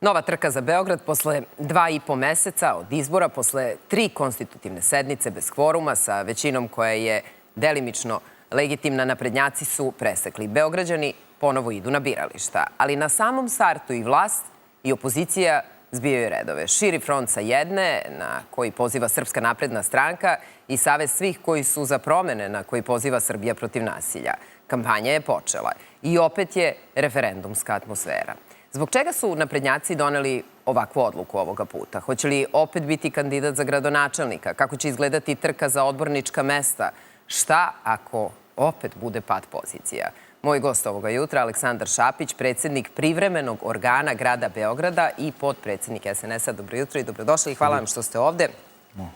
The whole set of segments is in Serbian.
Nova trka za Beograd posle 2,5 meseca od izbora, posle 3 konstitutivne sednice bez kvoruma sa većinom koja je delimično legitimna, naprednjaci su presekli. Beograđani ponovo idu na birališta, ali na samom startu i vlast i opozicija zbijaju redove. Širi front sa jedne, na koji poziva Srpska napredna stranka, i Savez svih koji su za promene, na koji poziva Srbija protiv nasilja. Kampanja je počela i opet je referendumska atmosfera. Zbog čega su naprednjaci doneli ovakvu odluku ovoga puta? Hoće li opet biti kandidat za gradonačelnika? Kako će izgledati trka za odbornička mesta? Šta ako opet bude pad pozicija? Moj gost ovoga jutra, Aleksandar Šapić, predsjednik privremenog organa grada Beograda i potpredsjednik SNS-a. Dobro jutro i dobrodošli i hvala vam što ste ovde.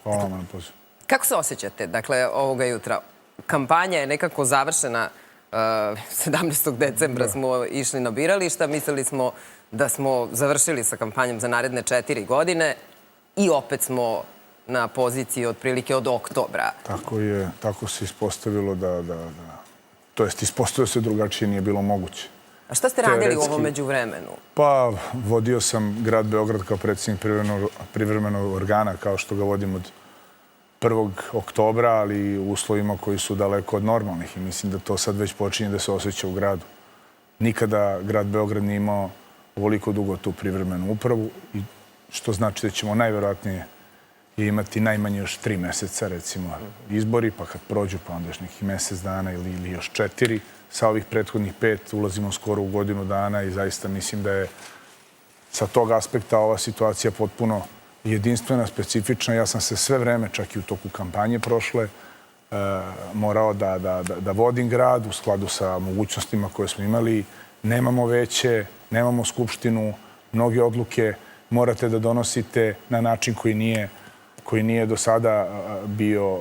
Hvala vam na pozivu. Kako se osjećate, dakle, ovoga jutra? Kampanja je nekako završena. 17. decembra smo išli na birališta. Mislili smo da smo završili sa kampanjom za naredne 4 godine i opet smo na poziciji otprilike od oktobra. Tako je, tako se ispostavilo to jest ispostavilo se drugačije, nije bilo moguće. A šta ste radili u ovom međuvremenu? Pa, vodio sam grad Beograd kao predsjednik privremenog organa, kao što ga vodim od 1. oktobra, ali u uslovima koji su daleko od normalnih i mislim da to sad već počinje da se osjeća u gradu. Nikada grad Beograd nije imao ovoliko dugo tu privremenu upravu, i što znači da ćemo najverovatnije imati najmanje još 3 meseca, recimo, izbori, pa kad prođu, pa onda još nekih mesec dana ili još 4. Sa ovih prethodnih 5 ulazimo skoro u godinu dana i zaista mislim da je sa tog aspekta ova situacija potpuno jedinstvena, specifična. Ja sam se sve vreme, čak i u toku kampanje prošle, morao da vodim grad u skladu sa mogućnostima koje smo imali. Nemamo veće, nemamo skupštinu, mnoge odluke morate da donosite na način koji nije do sada bio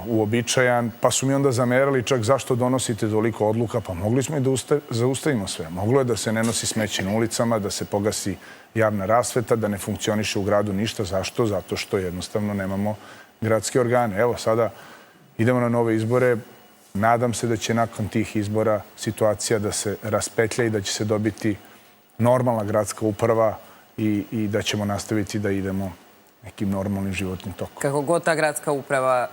uobičajan. Pa su mi onda zamerali čak zašto donosite toliko odluka. Pa mogli smo i da zaustavimo sve. Moglo je da se ne nosi smeće na ulicama, da se pogasi javna rasveta, da ne funkcioniše u gradu ništa. Zašto? Zato što jednostavno nemamo gradske organe. Evo, sada idemo na nove izbore. Nadam se da će nakon tih izbora situacija da se raspetlja i da će se dobiti normalna gradska uprava i da ćemo nastaviti da idemo nekim normalnim životnim tokom. Kako god ta gradska uprava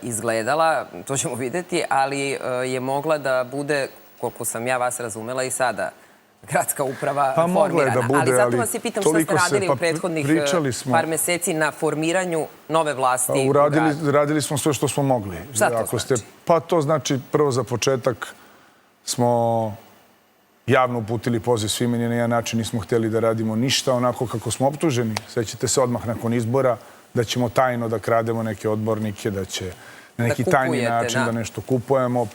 izgledala, to ćemo vidjeti, ali je mogla da bude, koliko sam ja vas razumela, i sada gradska uprava formirana. Pa mogla je da bude, ali zato vas i pitam šta ste radili u prethodnih par meseci na formiranju nove vlasti u gradu. Radili smo sve što smo mogli. Šta to znači? Pa to znači, prvo za početak smo javno uputili poziv svima, ni na jedan način nismo htjeli da radimo ništa onako kako smo optuženi. Sećate se odmah nakon izbora da ćemo tajno da krademo neke odbornike, da će na neki tajni način da nešto kupujemo,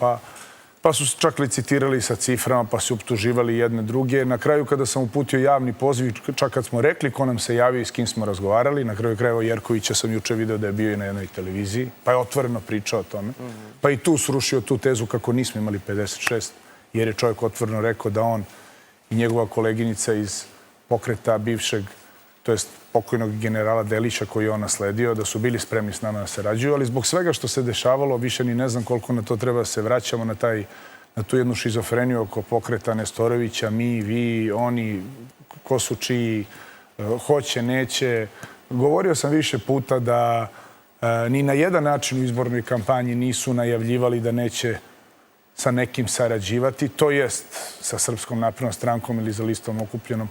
pa su čak licitirali sa ciframa, pa su optuživali jedne druge. Na kraju kada sam uputio javni poziv, čak kad smo rekli ko nam se javio i s kim smo razgovarali, na kraju krajeva Jerkovića sam juče video da je bio i na jednoj televiziji, pa je otvoreno pričao o tome. Pa i tu srušio tu tezu kako nismo imali 56, jer je čovjek otvoreno rekao da on i njegova koleginica iz pokreta bivšeg, to jest pokojnog generala Delića koji je on nasledio, da su bili spremni s nama da sarađuju, ali zbog svega što se dešavalo, više ni ne znam koliko na to treba da se vraćamo, na tu jednu šizofreniju oko pokreta Nestorovića, mi, vi, oni, ko su čiji, hoće, neće. Govorio sam više puta da ni na jedan način u izbornoj kampanji nisu najavljivali da neće sa nekim sarađivati, to jest sa Srpskom naprednom strankom ili za listom okupljenom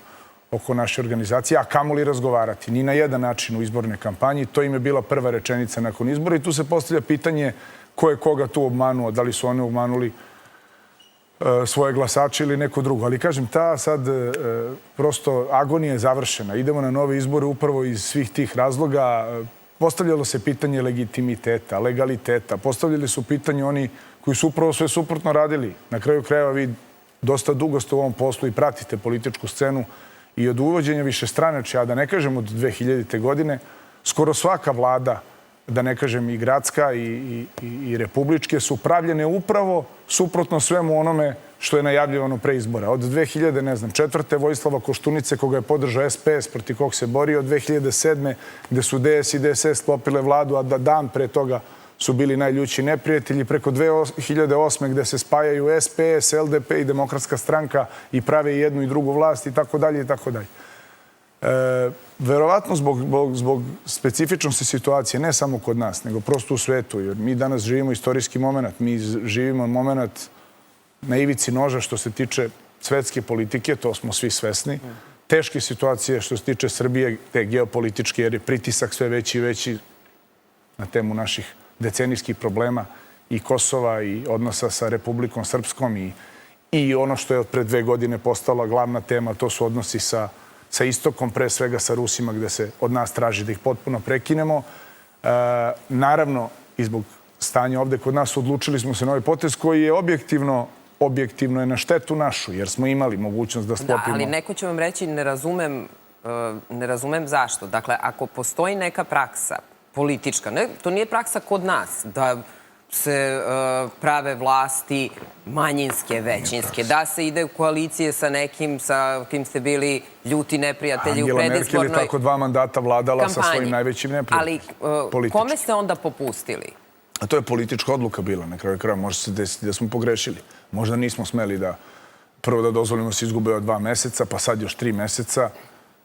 oko naše organizacije, a kamoli razgovarati. Ni na jedan način u izbornoj kampanji. To im je bila prva rečenica nakon izbora i tu se postavlja pitanje ko je koga tu obmanuo, da li su oni obmanuli svoje glasače ili neko drugo. Ali kažem, ta sad prosto agonija je završena. Idemo na nove izbore upravo iz svih tih razloga. Postavljalo se pitanje legitimiteta, legaliteta. Postavljali su pitanje oni koji su upravo sve suprotno radili. Na kraju krajeva vi dosta dugo ste u ovom poslu i pratite političku scenu i od uvođenja višestranačja, a da ne kažem od 2000. godine, skoro svaka vlada, da ne kažem i gradska i republičke, su pravljene upravo suprotno svemu onome što je najavljivano pre izbora. Od 2004. Vojislava Koštunice, koga je podržao SPS, protiv kog se borio, od 2007. gde su DS i DSS sklopile vladu, a da dan pre toga su bili najljući neprijatelji, preko 2008. gde se spajaju SPS, LDP i Demokratska stranka i prave jednu i drugu vlast i tako dalje i tako dalje. Verovatno zbog specifičnosti situacije, ne samo kod nas, nego prosto u svetu, jer mi danas živimo istorijski moment, mi živimo moment na ivici noža što se tiče svetske politike, to smo svi svesni. Teške situacije što se tiče Srbije, te geopolitičke, jer je pritisak sve veći i veći na temu naših decenijskih problema i Kosova i odnosa sa Republikom Srpskom i ono što je od pre 2 godine postala glavna tema, to su odnosi sa istokom, pre svega sa Rusima, gde se od nas traži da ih potpuno prekinemo. Naravno, i zbog stanja ovde kod nas, odlučili smo se na ovaj potez koji je objektivno je na štetu našu, jer smo imali mogućnost da sklopimo... Da, ali neko će vam reći, ne razumem zašto. Dakle, ako postoji neka praksa politička, to nije praksa kod nas, da se prave vlasti manjinske, većinske, da se ide u koalicije sa nekim sa kim ste bili ljuti neprijatelji u predizbornoj kampanji. Angela Merkel je tako 2 mandata vladala sa svojim najvećim neprijateljem. Ali kome ste onda popustili? A to je politička odluka bila, na kraju kraja. Može se desiti da smo pogrešili. Možda nismo smeli da prvo da dozvolimo se izgube 2 meseca, pa sad još 3 meseca.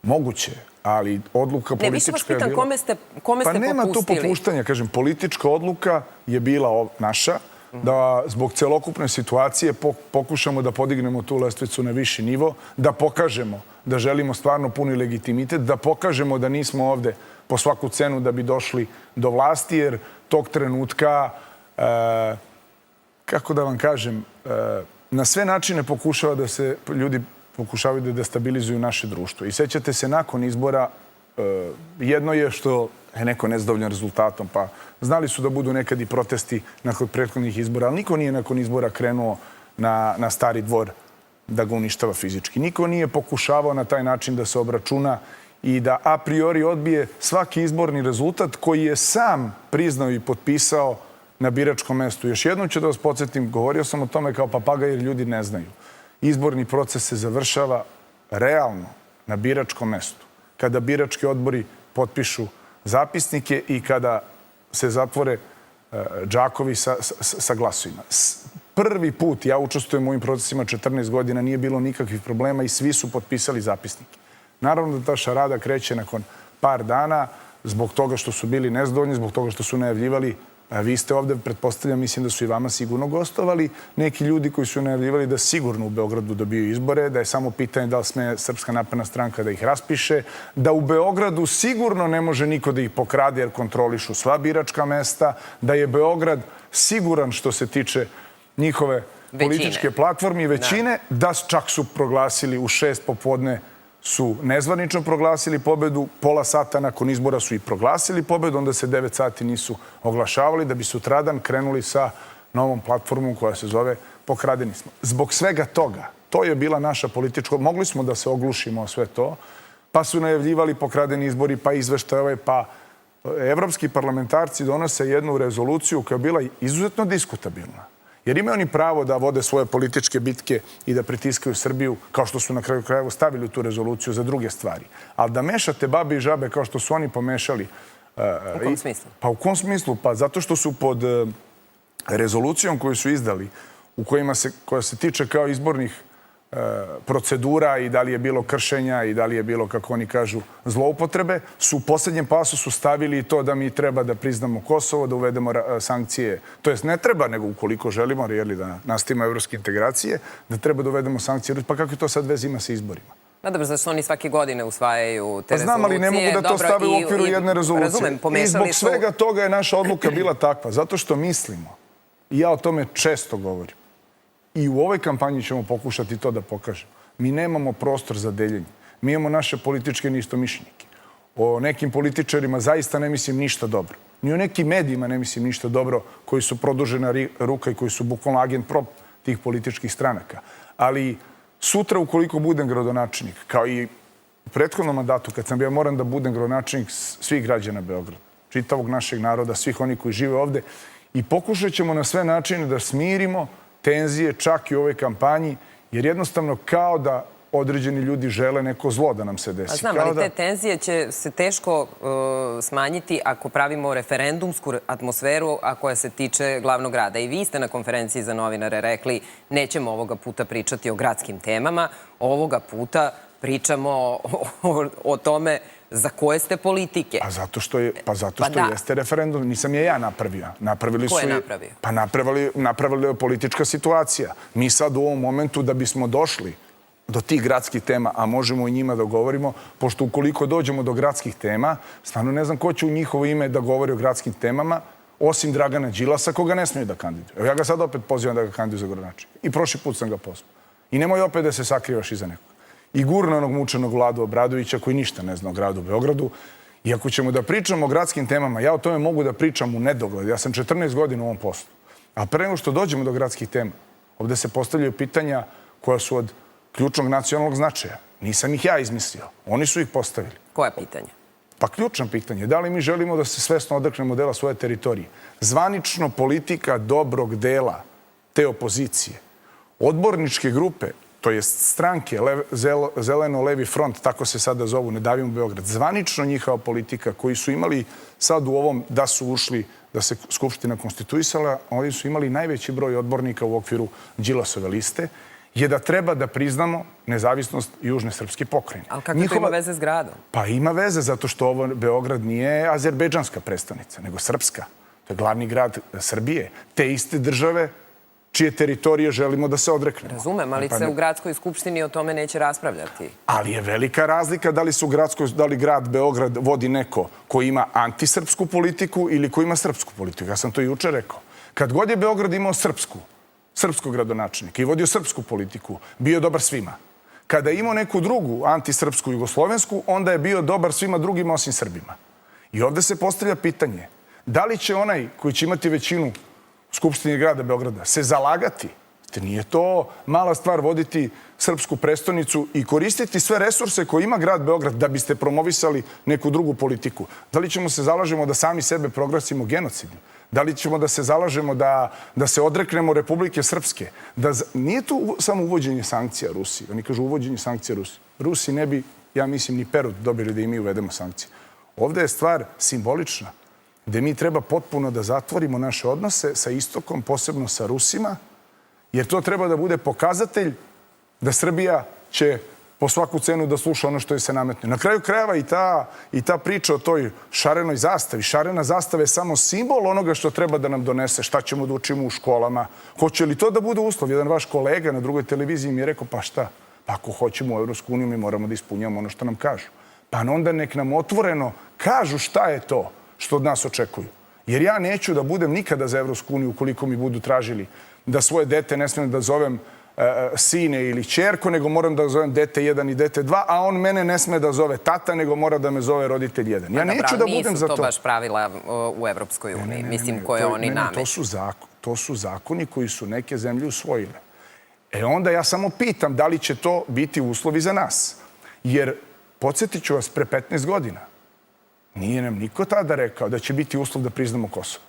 Moguće, ali odluka politička je bila... Ne, više vas pitan kome ste popustili? Pa nema tu popuštanja, kažem. Politička odluka je bila naša, da zbog celokupne situacije pokušamo da podignemo tu lestvicu na viši nivo, da pokažemo da želimo stvarno puni legitimitet, da pokažemo da nismo ovde po svaku cenu da bi došli do vlasti, jer tog trenutka, kako da vam kažem, na sve načine pokušava da se ljudi pokušavaju da destabilizuju naše društvo. I sećate se, nakon izbora, jedno je što je neko nezadovoljan rezultatom, pa znali su da budu nekad i protesti nakon prethodnih izbora, ali niko nije nakon izbora krenuo na Stari dvor da ga uništava fizički. Niko nije pokušavao na taj način da se obračuna i da a priori odbije svaki izborni rezultat koji je sam priznao i potpisao na biračkom mestu. Još jednom ću da vas podsjetim, govorio sam o tome kao papagaj jer ljudi ne znaju. Izborni proces se završava realno na biračkom mestu. Kada birački odbori potpišu zapisnike i kada se zatvore džakovi sa glasovima. Prvi put ja učestvujem u ovim procesima 14 godina, nije bilo nikakvih problema i svi su potpisali zapisnike. Naravno da ta šarada kreće nakon par dana zbog toga što su bili nezadovoljni, zbog toga što su najavljivali. Vi ste ovde, pretpostavljam, mislim da su i vama sigurno gostovali neki ljudi koji su najavljivali da sigurno u Beogradu dobiju izbore, da je samo pitanje da li sme Srpska napredna stranka da ih raspiše, da u Beogradu sigurno ne može niko da ih pokrade jer kontrolišu sva biračka mesta, da je Beograd siguran što se tiče njihove političke platforme i većine, da čak su proglasili u 6 popodne su nezvanično proglasili pobedu, pola sata nakon izbora su i proglasili pobedu, onda se 9 sati nisu oglašavali da bi sutradan krenuli sa novom platformom koja se zove Pokradeni smo. Zbog svega toga, to je bila naša politička... Mogli smo da se oglušimo o sve to, pa su najavljivali pokradeni izbori, pa izveštaje, pa evropski parlamentarci donose jednu rezoluciju koja je bila izuzetno diskutabilna. Jer imaju oni pravo da vode svoje političke bitke i da pritiskaju Srbiju, kao što su na kraju krajeva stavili tu rezoluciju za druge stvari. Ali da mešate babe i žabe kao što su oni pomešali... U kom smislu? Pa u kom smislu? Pa zato što su pod rezolucijom koju su izdali, koja se tiče kao izbornih procedura i da li je bilo kršenja i da li je bilo, kako oni kažu, zloupotrebe, su u posljednjem pasusu stavili to da mi treba da priznamo Kosovo, da uvedemo sankcije. To jest ne treba, nego ukoliko želimo da nastavimo evropske integracije, da treba da uvedemo sankcije. Pa kako je to sad veze ima sa izborima? Pa dobro, zašto oni svake godine usvajaju te rezolucije? Pa znam, ali ne mogu da to stave u okviru jedne rezolucije. Razumem, pomešali su... I zbog svega toga je naša odluka bila takva. Zato što mislimo, i ja o tome često govorim, i u ovoj kampanji ćemo pokušati to da pokažemo. Mi nemamo prostor za deljenje. Mi imamo naše političke neistomišljenike. O nekim političarima zaista ne mislim ništa dobro. Ni o nekim medijima ne mislim ništa dobro koji su produžena ruka i koji su bukvalno agent prop tih političkih stranaka. Ali sutra, ukoliko budem gradonačelnik, kao i u prethodnom mandatu, kad sam bio moram da budem gradonačelnik svih građana Beograda, čitavog našeg naroda, svih oni koji žive ovde, i pokušat ćemo na sve načine da smirimo tenzije čak i u ovoj kampanji, jer jednostavno kao da određeni ljudi žele neko zlo da nam se desi. Znam, ali te tenzije će se teško smanjiti ako pravimo referendumsku atmosferu, a koja se tiče glavnog grada. I vi ste na konferenciji za novinare rekli nećemo ovoga puta pričati o gradskim temama, ovoga puta Pričamo o tome za koje ste politike. Pa zato što jeste referendum. Nisam je ja napravio. Ko je napravio? Pa napravila je politička situacija. Mi sad u ovom momentu da bismo došli do tih gradskih tema, a možemo i njima da govorimo, pošto ukoliko dođemo do gradskih tema, stvarno ne znam ko će u njihovo ime da govori o gradskim temama, osim Dragana Đilasa, koga ne smiju da kandiduju. Evo ja ga sad opet pozivam da ga kandiduju za gradonačelnika. I prošli put sam ga pozvao. I nemoj opet da se sakrivaš iza nekog. I gurno onog mučenog Vladu Obradovića koji ništa ne zna o gradu Beogradu. I ako ćemo da pričamo o gradskim temama, ja o tome mogu da pričam u nedogled. Ja sam 14 godina u ovom poslu. A pre nego što dođemo do gradskih tema, ovde se postavljaju pitanja koja su od ključnog nacionalnog značaja. Nisam ih ja izmislio. Oni su ih postavili. Koja pitanja? Pa ključno pitanje. Da li mi želimo da se svesno odreknemo dela svoje teritorije? Zvanično politika dobrog dela te opozicije. Odborničke grupe, to jest stranke, Zeleno-levi front, tako se sada zovu, Ne davimo Beograd, zvanično njihova politika koji su imali sad u ovom da su ušli, da se Skupština konstituisala, oni su imali najveći broj odbornika u okviru Đilasove liste, je da treba da priznamo nezavisnost južne srpske pokrajine. Ali kako to ima veze s gradom? Pa ima veze zato što ovo Beograd nije azerbejdžanska prestonica, nego srpska. To je glavni grad Srbije. Te iste države čije teritorije želimo da se odreknemo. Razumem, ali se u gradskoj skupštini o tome neće raspravljati. Ali je velika razlika da li grad Beograd vodi neko ko ima antisrpsku politiku ili ko ima srpsku politiku. Ja sam to juče rekao. Kad god je Beograd imao srpskog gradonačelnika i vodio srpsku politiku, bio je dobar svima. Kada je imao neku drugu antisrpsku jugoslovensku, onda je bio dobar svima drugima osim Srbima. I ovde se postavlja pitanje, da li će onaj koji će imati većinu u Skupštini grada Beograda se zalagati? Nije to mala stvar voditi srpsku prestonicu i koristiti sve resurse koje ima grad Beograd da biste promovisali neku drugu politiku. Da li ćemo se zalažemo da sami sebe proglasimo genocidnim? Da li ćemo da se zalažemo da se odreknemo Republike Srpske? Nije to samo uvođenje sankcija Rusiji. Oni kažu uvođenje sankcija Rusiji. Rusi ne bi, ja mislim, ni Perut dobili da i mi uvedemo sankcije. Ovde je stvar simbolična, gde mi treba potpuno da zatvorimo naše odnose sa istokom, posebno sa Rusima, jer to treba da bude pokazatelj da Srbija će po svaku cenu da sluša ono što je se nametne. Na kraju krajeva i ta priča o toj šarenoj zastavi. Šarena zastava je samo simbol onoga što treba da nam donese, šta ćemo da učimo u školama. Hoće li to da bude uslov? Jedan vaš kolega na drugoj televiziji mi je rekao, pa šta? Pa ako hoćemo u Evropsku uniju, mi moramo da ispunjamo ono što nam kažu. Pa onda nek nam otvoreno kažu šta je to što od nas očekuju. Jer ja neću da budem nikada za Evropsku uniju ukoliko mi budu tražili da svoje dete ne smijem da zovem sine ili ćerko, nego moram da zovem dete 1 i dete 2, a on mene ne sme da zove tata, nego mora da me zove roditelj 1. Ja neću da budem za to. Nisu to baš pravila u Evropskoj uniji, mislim, koje oni nameću. To su zakoni koji su neke zemlje usvojile. Onda ja samo pitam da li će to biti uslovi za nas. Jer, podsjetit ću vas, pre 15 godina nije nam niko tada rekao da će biti uslov da priznamo Kosovo.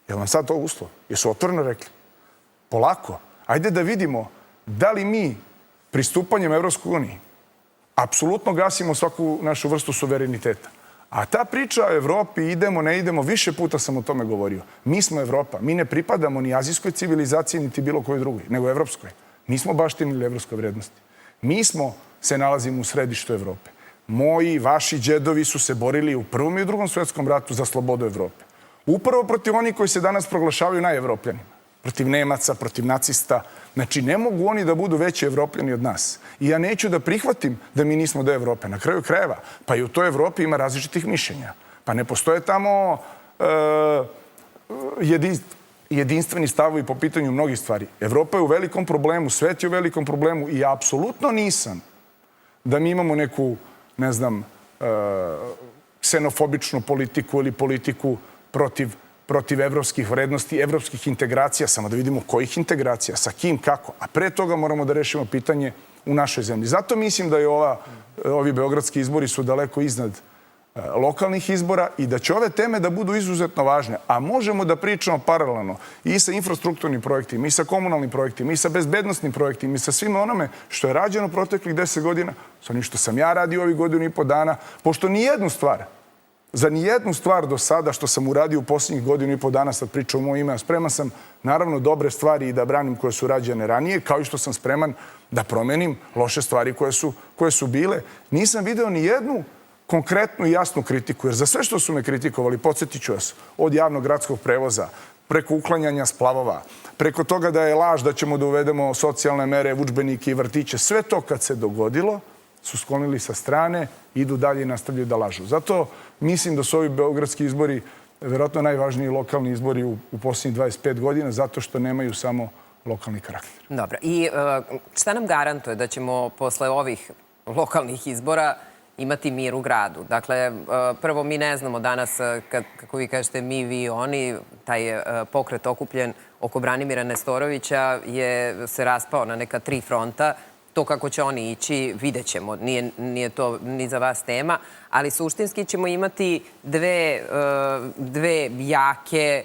Je li vam sad to uslov? Jesu otvoreno rekli? Polako. Ajde da vidimo da li mi pristupanjem Evropskoj uniji apsolutno gasimo svaku našu vrstu suvereniteta. A ta priča o Evropi, idemo, ne idemo, više puta sam o tome govorio. Mi smo Evropa. Mi ne pripadamo ni azijskoj civilizaciji, niti bilo kojoj drugoj, nego evropskoj. Mi smo baštinili evropske vrednosti. Mi se nalazimo u središtu Evrope. Moji, vaši džedovi su se borili u Prvom i u Drugom svetskom ratu za slobodu Evrope. Upravo protiv onih koji se danas proglašavaju najevropljanima. Protiv Nemaca, protiv nacista. Znači, ne mogu oni da budu veći Evropljani od nas. I ja neću da prihvatim da mi nismo deo Evrope. Na kraju krajeva, pa i u toj Evropi ima različitih mišljenja. Pa ne postoje tamo jedinstveni stavovi po pitanju mnogih stvari. Evropa je u velikom problemu, svet je u velikom problemu i ja apsolutno nisam da mi imamo neku, ne znam, ksenofobičnu politiku ili politiku protiv evropskih vrednosti, evropskih integracija, samo da vidimo kojih integracija, sa kim, kako. A pre toga moramo da rešimo pitanje u našoj zemlji. Zato mislim da je ovi beogradski izbori su daleko iznad lokalnih izbora i da će ove teme da budu izuzetno važne. A možemo da pričamo paralelno i sa infrastrukturnim projektima, i sa komunalnim projektima, i sa bezbednostnim projektima, i sa svime onome što je rađeno proteklih 10 godina, sa onim što sam ja radio ovih godinu i po dana, pošto nijednu stvar za nijednu stvar do sada što sam uradio u posljednjih godinu i po dana, sad pričam u moje ime, a spreman sam naravno dobre stvari i da branim koje su rađene ranije, kao i što sam spreman da promenim loše stvari koje su bile. Nisam video ni jednu konkretnu i jasnu kritiku, jer za sve što su me kritikovali, podsjetit ću vas, od javnog gradskog prevoza, preko uklanjanja splavova, preko toga da je laž da ćemo da uvedemo socijalne mere, udžbenike i vrtiće, sve to kad se dogodilo, su sklonili sa strane, idu dalje i nastavljaju da lažu. Zato mislim da su ovi beogradski izbori verovatno najvažniji lokalni izbori u posljednjih 25 godina, zato što nemaju samo lokalni karakter. Dobro. I šta nam garantuje da ćemo posle ovih lokalnih izbora imati mir u gradu? Dakle, prvo, mi ne znamo danas, kako vi kažete, mi, vi, oni, taj pokret okupljen oko Branimira Nestorovića se raspao na neka 3 fronta. To kako će oni ići, vidjet ćemo. Nije to ni za vas tema, ali suštinski ćemo imati dve jake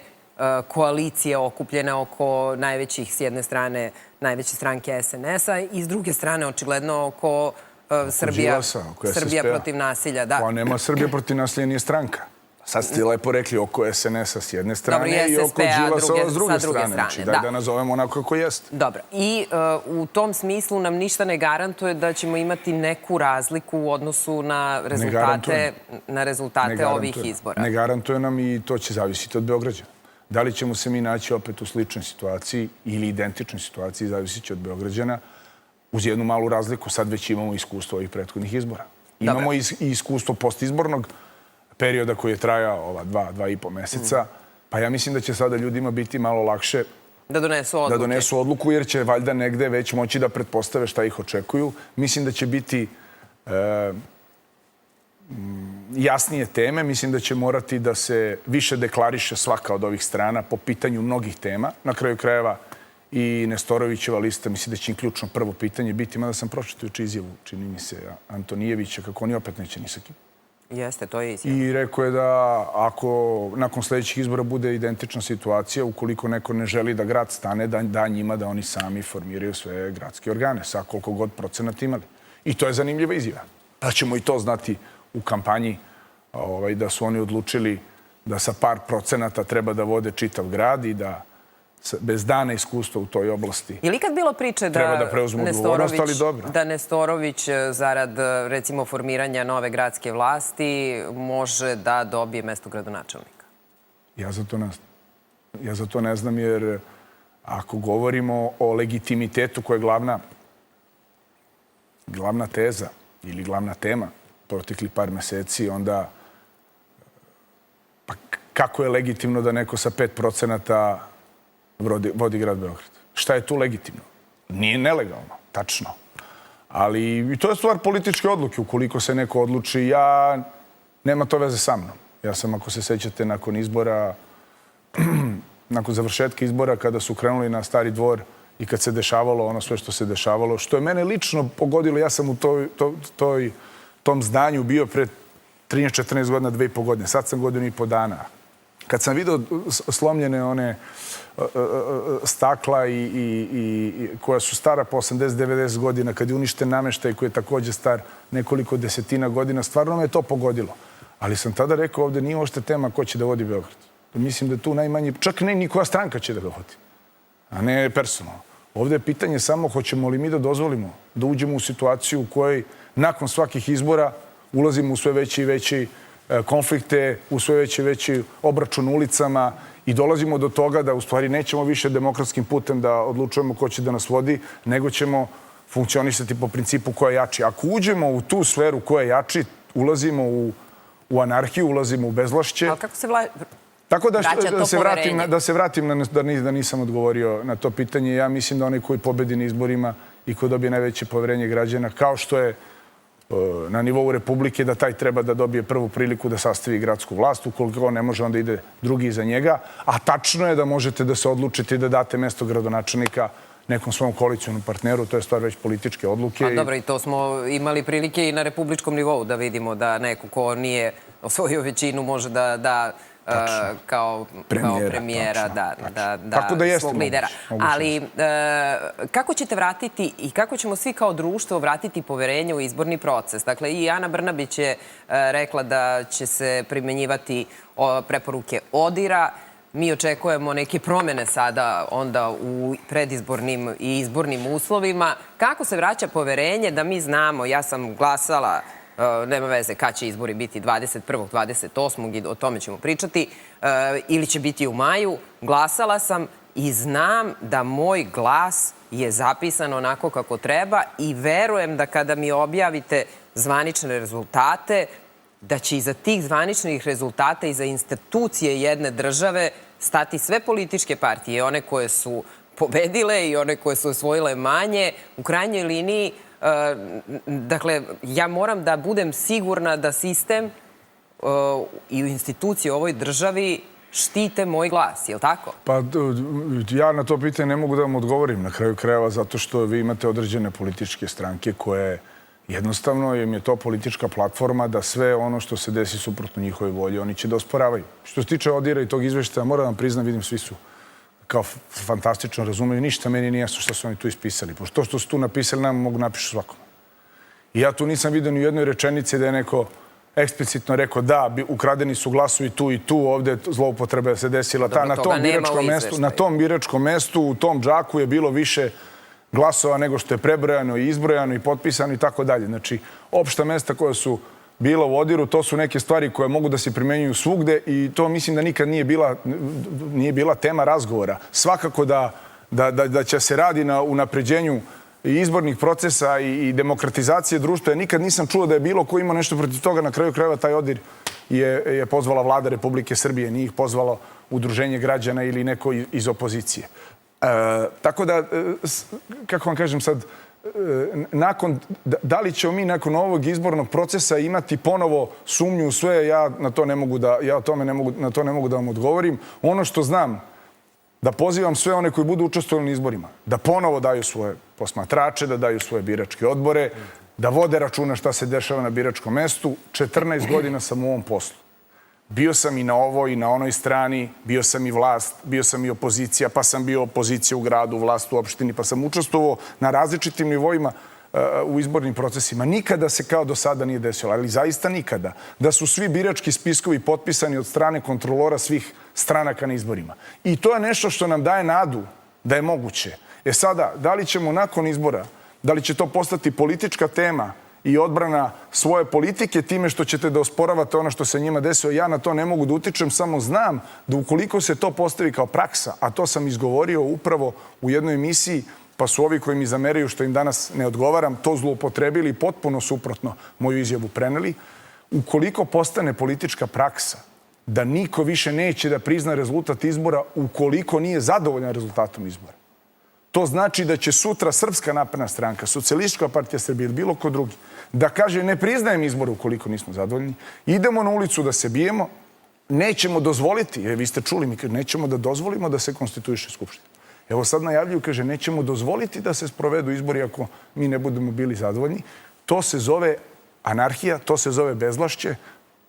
koalicije okupljene oko najvećih, s jedne strane, najveće stranke SNS-a i s druge strane, očigledno, oko Srbija protiv nasilja. Pa nema Srbija protiv nasilja, nije stranka. Sad ste lepo rekli oko SNS-a s jedne strane i oko Đilasa s druge strane. Znači, daj da nazovemo onako kako jeste. Dobro. I u tom smislu nam ništa ne garantuje da ćemo imati neku razliku u odnosu na rezultate ovih izbora. Ne garantuje nam i to će zavisiti od Beograđana. Da li ćemo se mi naći opet u sličnoj situaciji ili identičnoj situaciji, zavisit će od Beograđana. Uz jednu malu razliku, sad već imamo iskustvo ovih prethodnih izbora. Imamo i iskustvo postizbornog perioda koji je trajao ova 2,5 meseca. Pa ja mislim da će sada ljudima biti malo lakše da donesu odluku, jer će valjda negde već moći da pretpostave šta ih očekuju. Mislim da će biti jasnije teme. Mislim da će morati da se više deklariše svaka od ovih strana po pitanju mnogih tema. Na kraju krajeva i Nestorovićeva lista, mislim da će im ključno prvo pitanje biti, mada sam pročitao juče izjavu, čini mi se, Antonijevića, kako oni opet neće ni sa kim. Jeste, to je izjava. I rekao je da ako nakon sljedećih izbora bude identična situacija, ukoliko neko ne želi da grad stane, da njima da oni sami formiraju sve gradske organe, sa koliko god procenat imali. I to je zanimljiva izjava. Pa ćemo i to znati u kampanji, da su oni odlučili da sa par procenata treba da vode čitav grad i da bez dana iskustva u toj oblasti. Je li ikad bilo priče da Nestorović zarad, recimo, formiranja nove gradske vlasti može da dobije mesto gradonačelnika? Ja za to ne znam, jer ako govorimo o legitimitetu koja je glavna teza ili glavna tema protekli par meseci, onda kako je legitimno da neko sa 5% vodi grad Beograd? Šta je tu legitimno? Nije nelegalno, tačno. Ali i to je stvar političke odluke. Ukoliko se neko odluči, nema to veze sa mnom. Ja sam, ako se sećate, nakon izbora, nakon završetka izbora, kada su krenuli na Stari dvor i kad se dešavalo ono sve što se dešavalo, što je mene lično pogodilo, ja sam u tom zdanju bio pre 13-14 godina, 2,5 godine. Sad sam godinu i po dana. Kad sam vidio slomljene one stakla koja su stara po 80-90 godina, kad je uništen nameštaj koji je također star nekoliko desetina godina, stvarno me je to pogodilo. Ali sam tada rekao, ovdje nije uopšte tema ko će da vodi Beograd. Mislim da je tu najmanje, čak ne ni koja stranka će da ga vodi, a ne personalno. Ovdje je pitanje samo hoćemo li mi da dozvolimo da uđemo u situaciju u kojoj nakon svakih izbora ulazimo u sve veće i veće konflikte, u sve veće i veći obračun ulicama i dolazimo do toga da u stvari nećemo više demokratskim putem da odlučujemo ko će da nas vodi, nego ćemo funkcionisati po principu ko je jači. Ako uđemo u tu sferu ko je jači, ulazimo u anarhiju, ulazimo u bezvlašće. Ali kako se Tako da se vratim da nisam odgovorio na to pitanje. Ja mislim da onaj koji pobedi na izborima i koji dobije najveće poverenje građana, kao što je na nivou Republike, da taj treba da dobije prvu priliku da sastavi gradsku vlast. Ukoliko on ne može, onda ide drugi iza njega. A tačno je da možete da se odlučite i da date mesto gradonačelnika nekom svom koalicionom partneru. To je stvar već političke odluke. A dobro, i to smo imali prilike i na republičkom nivou da vidimo da neko ko nije osvojio većinu može da kao premijera, da Tako da jeste svog lidera. moguće. Ali kako ćete vratiti i kako ćemo svi kao društvo vratiti poverenje u izborni proces? Dakle, i Ana Brnabić je rekla da će se primenjivati preporuke ODIHR-a. Mi očekujemo neke promene sada onda u predizbornim i izbornim uslovima. Kako se vraća poverenje da mi znamo, ja sam glasala, nema veze kad će izbori biti, 21. 28. i o tome ćemo pričati, ili će biti u maju, glasala sam i znam da moj glas je zapisan onako kako treba i verujem da kada mi objavite zvanične rezultate, da će iza tih zvaničnih rezultata i za institucije jedne države stati sve političke partije, one koje su pobedile i one koje su osvojile manje. U krajnjoj liniji, dakle, ja moram da budem sigurna da sistem i institucije u ovoj državi štite moj glas, je li tako? Pa ja na to pitanje ne mogu da vam odgovorim na kraju krajeva zato što vi imate određene političke stranke koje jednostavno im je to politička platforma da sve ono što se desi suprotno njihove volje, oni će da osporavaju. Što se tiče ODIHR-a i tog izveštaja, moram vam priznam, vidim, svi su kao fantastično razumeju. Ništa meni nije jasno što su oni tu ispisali. Pošto to što su tu napisali, nam mogu napišu svakome. I ja tu nisam vidio ni u jednoj rečenici da je neko eksplicitno rekao da, ukradeni su glasovi tu i tu, ovde zloupotreba se desila. Na tom biračkom mestu, u tom džaku je bilo više glasova nego što je prebrojano i izbrojano i potpisano i tako dalje. Znači, opšta mesta koja su bila u ODIHR-u, to su neke stvari koje mogu da se primenjuju svugde i to mislim da nikad nije bila tema razgovora. Svakako da će se radi na unapređenju izbornih procesa i demokratizacije društva. Ja nikad nisam čuo da je bilo ko ima nešto protiv toga. Na kraju krajeva taj ODIHR je pozvala Vlada Republike Srbije, nije ih pozvalo udruženje građana ili neko iz opozicije. Tako da, kako vam kažem sad, da li ćemo mi nakon ovog izbornog procesa imati ponovo sumnju u sve, ja na to ne mogu da vam odgovorim. Ono što znam, da pozivam sve one koji budu učestvovali na izborima, da ponovo daju svoje posmatrače, da daju svoje biračke odbore, da vode računa šta se dešava na biračkom mestu. 14 godina sam u ovom poslu. Bio sam i na ovoj i na onoj strani, bio sam i vlast, bio sam i opozicija, pa sam bio opozicija u gradu, vlast u opštini, pa sam učestvovao na različitim nivoima u izbornim procesima. Nikada se kao do sada nije desilo, ali zaista nikada, da su svi birački spiskovi potpisani od strane kontrolora svih stranaka na izborima. I to je nešto što nam daje nadu da je moguće. Sada, da li ćemo nakon izbora, da li će to postati politička tema i odbrana svoje politike time što ćete da osporavate ono što se njima desilo, ja na to ne mogu da utičem, samo znam da ukoliko se to postavi kao praksa, a to sam izgovorio upravo u jednoj emisiji, pa su ovi koji mi zameraju što im danas ne odgovaram, to zloupotrebili potpuno suprotno moju izjavu preneli, ukoliko postane politička praksa da niko više neće da prizna rezultat izbora ukoliko nije zadovoljan rezultatom izbora. To znači da će sutra Srpska napredna stranka, Socijalistička partija Srbije ili bilo ko drugi da kaže ne priznajem izbore ukoliko nismo zadovoljni, idemo na ulicu da se bijemo, nećemo dozvoliti, vi ste čuli, mi nećemo da dozvolimo da se konstituiše Skupština. Evo sad najavljuju, kaže, nećemo dozvoliti da se sprovedu izbori ako mi ne budemo bili zadovoljni. To se zove anarhija, to se zove bezvlašće,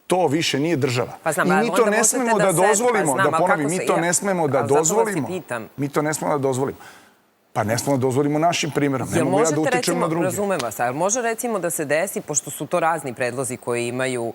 to više nije država. I mi to ne smemo da dozvolimo, da ponovim, mi to ne smemo da dozvolimo. Mi to ne smemo da dozvolimo. Pa ne smemo da dozvolimo našim primjerom. Ne mogu ja da utičem na druge. Razumem vas, ali može recimo da se desi, pošto su to razni predlozi koji imaju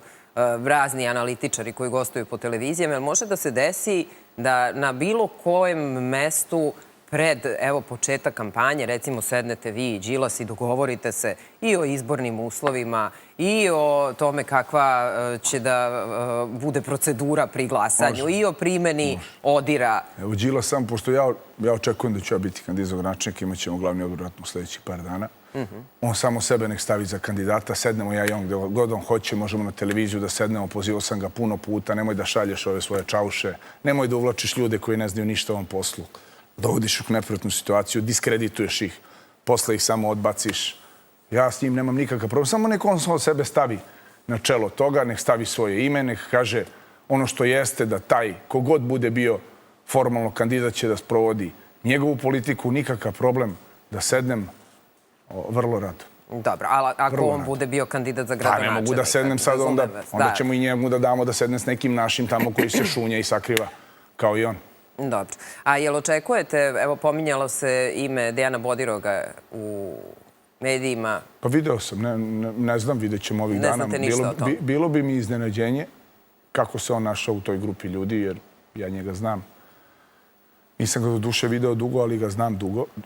razni analitičari koji gostuju po televizijama, ali može da se desi da na bilo kojem mestu pred, evo, početak kampanje, recimo sednete vi i Đilas i dogovorite se i o izbornim uslovima i o tome kakva će da bude procedura pri glasanju i o primjeni ODIHR-a. Evo, Đilas sam, pošto ja očekujem da ću ja biti kandidat za gradonačelnika, imat ćemo glavni odbor u sledećih par dana. On samo sebe nek stavi za kandidata, sednemo ja i on gde god on hoće, možemo na televiziju da sednemo, pozivao sam ga puno puta, nemoj da šalješ ove svoje čauše, nemoj da uvlačiš ljude koji ne znaju ništa o ovom poslu. Dovodiš ih u neprijatnu situaciju, diskredituješ ih, posle ih samo odbaciš. Ja s njim nemam nikakav problem, samo nek on od sebe stavi na čelo toga, nek stavi svoje ime, nek kaže ono što jeste da taj, kogod bude bio formalno kandidat će da sprovodi njegovu politiku, nikakav problem da sednem vrlo rado. Dobro, ali ako on bude bio kandidat za gradonačelnika... Pa ne mogu da sednem sad, onda ćemo i njemu da damo da sedne s nekim našim tamo koji se šunja i sakriva, kao i on. Dobro. A jel očekujete, evo pominjalo se ime Dejana Bodiroga u medijima? Pa video sam, ne znam, vidjet ćemo ovih dana. Ne znate ništa o tome? Bilo bi mi iznenađenje kako se on našao u toj grupi ljudi, jer ja njega znam. Nisam ga do duše video dugo, ali ga znam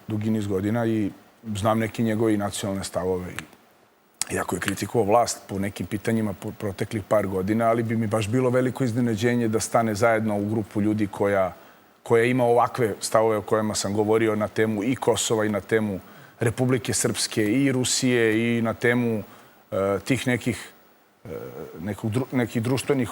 dugi niz godina i znam neki njegovi nacionalne stavove. Iako je kritikovao vlast po nekim pitanjima po proteklih par godina, ali bi mi baš bilo veliko iznenađenje da stane zajedno u grupu ljudi koja ima ovakve stavove o kojima sam govorio na temu i Kosova i na temu Republike Srpske i Rusije i na temu tih nekih društvenih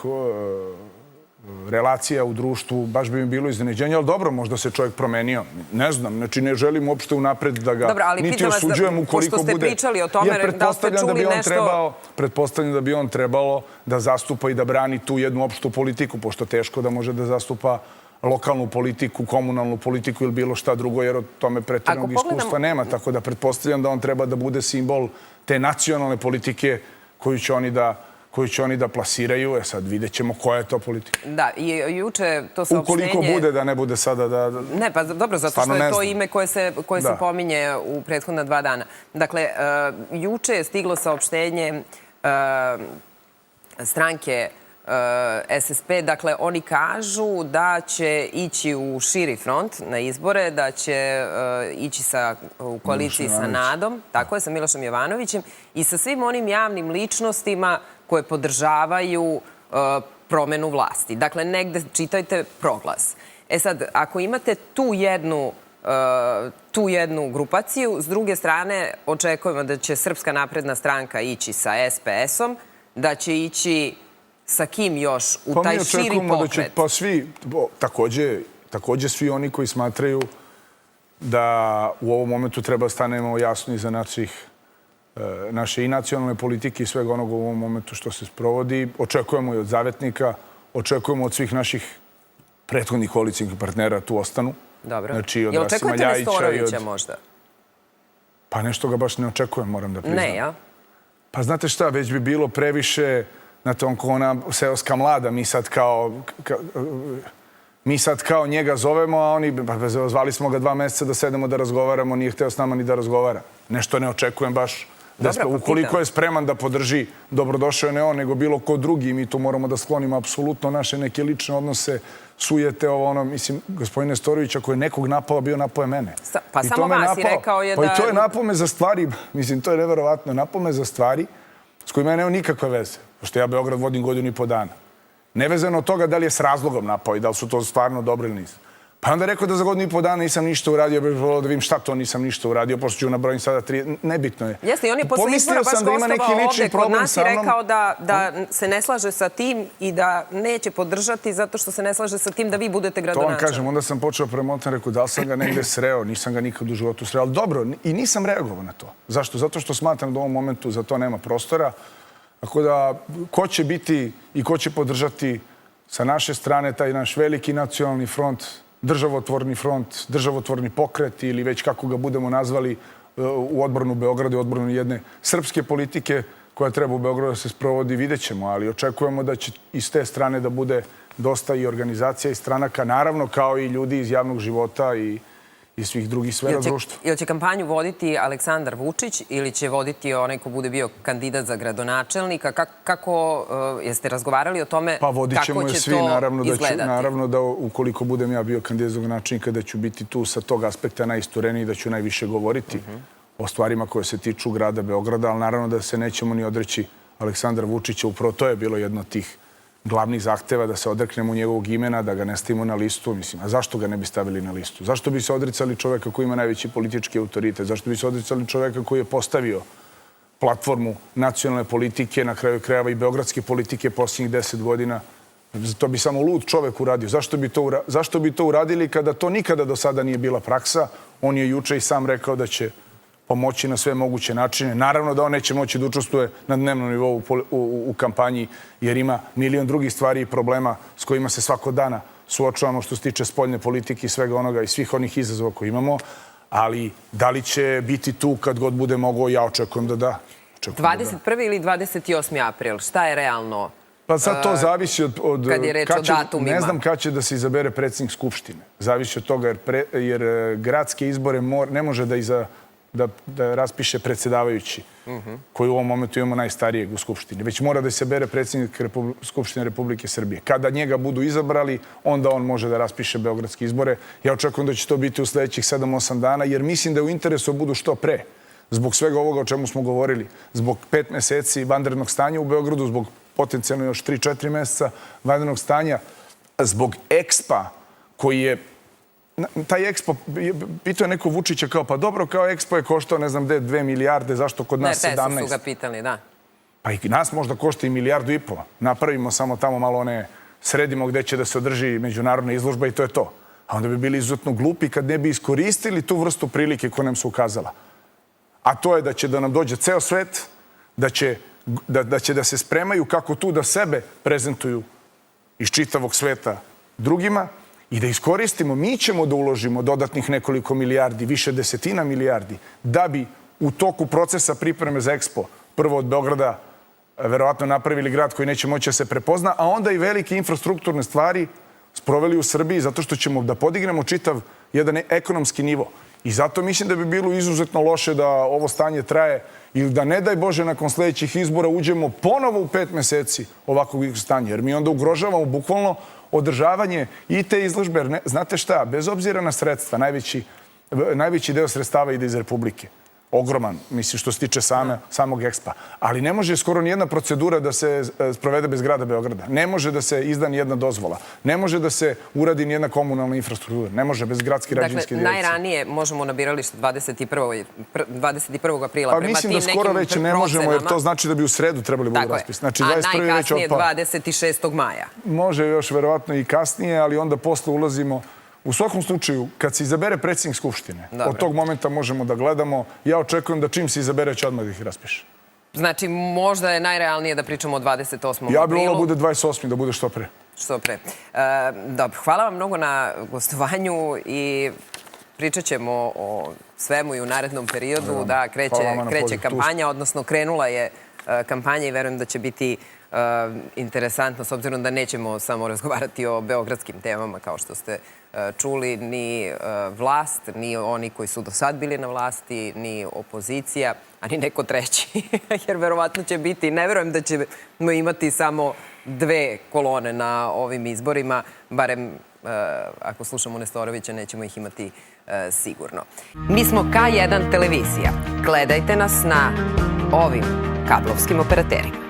relacija u društvu. Baš bi mi bilo iznenađenje, ali dobro, možda se čovjek promenio. Ne znam, znači ne želim uopšte unapred da ga niti osuđujem ukoliko bude... Pošto ste pričali o tome, da ste čuli nešto... Pretpostavljam da bi on trebalo da zastupa i da brani tu jednu opštu politiku, pošto teško da može da zastupa lokalnu politiku, komunalnu politiku ili bilo šta drugo, jer od tome pretjeranog iskustva nema. Tako da pretpostavljam da on treba da bude simbol te nacionalne politike koju će oni da plasiraju. Sad vidjet ćemo koja je to politika. Da, i juče to saopštenje... Ukoliko bude, da ne bude sada da... Ne, pa dobro, zato što je to ime koje se pominje u prethodna 2 dana. Dakle, juče je stiglo saopštenje stranke SSP, dakle, oni kažu da će ići u širi front na izbore, da će ići u koaliciji sa Nadom, tako je, sa Milošem Jovanovićem i sa svim onim javnim ličnostima koje podržavaju promenu vlasti. Dakle, negde čitajte proglas. E sad, ako imate tu jednu grupaciju, s druge strane očekujemo da će Srpska napredna stranka ići sa SPS-om, da će ići sa kim još u taj širi pokret? Pa svi, takođe svi oni koji smatraju da u ovom momentu treba stanemo jasno iza naše i nacionalne politike i svega onog u ovom momentu što se sprovodi. Očekujemo i od zavetnika, očekujemo od svih naših prethodnih koalicijnih partnera tu ostanu. Dobro. Znači, od Jel Rasima očekujete Ljajića Nestorovića možda? Pa nešto ga baš ne očekujem, moram da priznam. Ne, ja? Pa znate šta, već bi bilo previše... Znate, on kao ona seoska mlada, mi sad kao njega zovemo, a oni, zvali smo ga 2 meseca da sedemo da razgovaramo, nije hteo s nama ni da razgovara. Nešto ne očekujem baš. Ukoliko je spreman da podrži, dobrodošao je ne on, nego bilo ko drugi, mi tu moramo da sklonimo apsolutno naše neke lične odnose, sujete ovo ono, mislim, gospodin Nestorović, ako je nekog napao, bio napao je mene. Pa samo vas i rekao je da... Pa i to je napao me za stvari, mislim, to je neverovatno, napao me za stvari s kojima ja nema nikakve veze, pošto ja Beograd vodim 1,5 godina. Nevezano od toga da li je s razlogom napao i da li su to stvarno dobro ili nisu. Pa onda rekao da za 1,5 godina nisam ništa uradio, bih volio da vidim šta to nisam ništa uradio, pošto ću nabrojim sada 3, nebitno je. Jeste, i on je posle izbora baš gostovao ovde kod nas i rekao da se ne slaže sa tim i da neće podržati zato što se ne slaže sa tim da vi budete gradonačelnik. To vam kažem, onda sam počeo premotan, rekao da li sam ga negde sreo, nisam ga nikad u životu sreo, ali dobro, i nisam reagovao na to. Zašto? Zato što smatram da u ovom momentu za to nema prostora. Tako da, ko će biti i ko će podržati sa naše strane taj naš veliki nacionalni front, državotvorni front, državotvorni pokret ili već kako ga budemo nazvali u odbranu Beograda i odbranu jedne srpske politike koja treba u Beogradu da se sprovodi, vidjet ćemo, ali očekujemo da će iz te strane da bude dosta i organizacija i stranaka, naravno kao i ljudi iz javnog života i svih drugih sfera društva. Ili će kampanju voditi Aleksandar Vučić ili će voditi onaj ko bude bio kandidat za gradonačelnika? Kako, jeste razgovarali o tome kako će to izgledati? Naravno da ukoliko budem ja bio kandidat za gradonačelnika da ću biti tu sa tog aspekta najistureniji i da ću najviše govoriti o stvarima koje se tiču grada Beograda, ali naravno da se nećemo ni odreći Aleksandra Vučića. Upravo to je bilo jedno od tih glavnih zahteva, da se odreknemo njegovog imena, da ga ne stavimo na listu. Mislim, a zašto ga ne bi stavili na listu? Zašto bi se odricali čoveka koji ima najveći politički autoritet? Zašto bi se odricali čoveka koji je postavio platformu nacionalne politike, na kraju krajeva i beogradske politike posljednjih 10 godina? To bi samo lud čovek uradio. Zašto bi to uradili kada to nikada do sada nije bila praksa? On je juče i sam rekao da će pomoći na sve moguće načine. Naravno da on neće moći da učestvuje na dnevnom nivou u kampanji, jer ima milion drugih stvari i problema s kojima se svakog dana suočavamo što se tiče spoljne politike i svega onoga i svih onih izazova koje imamo. Ali da li će biti tu kad god bude mogao, ja očekujem da da. 21. ili 28. april, šta je realno? Pa sad to zavisi od kad je reč o datumima. Ne znam kada će da se izabere predsjednik Skupštine. Zavisi od toga jer gradske izbore ne može da raspiše predsjedavajući, koji u ovom momentu imamo najstarijeg u Skupštini. Već mora da se bere predsjednik Skupštine Republike Srbije. Kada njega budu izabrali, onda on može da raspiše beogradske izbore. Ja očekujem da će to biti u sledećih 7-8 dana, jer mislim da je u interesu budu što pre. Zbog svega ovoga o čemu smo govorili, zbog 5 meseci vanrednog stanja u Beogradu, zbog potencijalno još 3-4 meseca vanrednog stanja, zbog EXPA koji je... Taj EXPO, pitao je neko Vučića kao, pa dobro, kao EXPO je koštao, ne znam gde, 2 milijarde, zašto kod nas 17? Ne, te su ga pitali, da. Pa i nas možda košta i 1,5 milijardu. Napravimo samo tamo malo one, sredimo gde će da se održi međunarodna izložba i to je to. A onda bi bili izuzetno glupi kad ne bi iskoristili tu vrstu prilike koja nam se ukazala. A to je da će da nam dođe ceo svet, da će da se spremaju kako tu da sebe prezentuju iz čitavog sveta drugima i da iskoristimo. Mi ćemo da uložimo dodatnih nekoliko milijardi, više desetina milijardi, da bi u toku procesa pripreme za EXPO prvo od Beograda verovatno napravili grad koji neće moći da se prepozna, a onda i velike infrastrukturne stvari sproveli u Srbiji zato što ćemo da podignemo čitav jedan ekonomski nivo. I zato mislim da bi bilo izuzetno loše da ovo stanje traje ili da ne daj Bože nakon sledećih izbora uđemo ponovo u 5 meseci ovakvog stanja. Jer mi onda ugrožavamo bukvalno održavanje i te izložbe. Jer znate šta, bez obzira na sredstva, najveći deo sredstava ide iz Republike. Ogroman, mislim, što se tiče samog EXPA. Ali ne može skoro nijedna procedura da se sprovede bez grada Beograda. Ne može da se izda nijedna dozvola. Ne može da se uradi nijedna komunalna infrastruktura. Ne može bez gradske građevinske direkcije. Dakle, najranije možemo na biralište 21. aprila. Pa mislim da skoro već ne možemo, jer to znači da bi u sredu trebali budu raspisani. Znači, a najkasnije 26. maja. Može još verovatno i kasnije, ali onda posle ulazimo. U svakom slučaju, kad se izabere predsjednik Skupštine, od tog momenta možemo da gledamo. Ja očekujem da čim se izabere će odmah da ih raspiše. Znači, možda je najrealnije da pričamo o 28. aprilu. Ja bih volao bude 28. da bude što pre. Što pre. Dobro, hvala vam mnogo na gostovanju i pričat ćemo o svemu i u narednom periodu. Da, kreće kampanja, odnosno krenula je kampanja i verujem da će biti interesantno, s obzirom da nećemo samo razgovarati o beogradskim temama, kao što ste čuli, ni vlast, ni oni koji su do sad bili na vlasti, ni opozicija, a ni neko treći. Jer verovatno će biti, ne verujem da ćemo imati samo 2 kolone na ovim izborima, barem ako slušamo Nestorovića, nećemo ih imati sigurno. Mi smo K1 televizija. Gledajte nas na ovim kablovskim operaterima.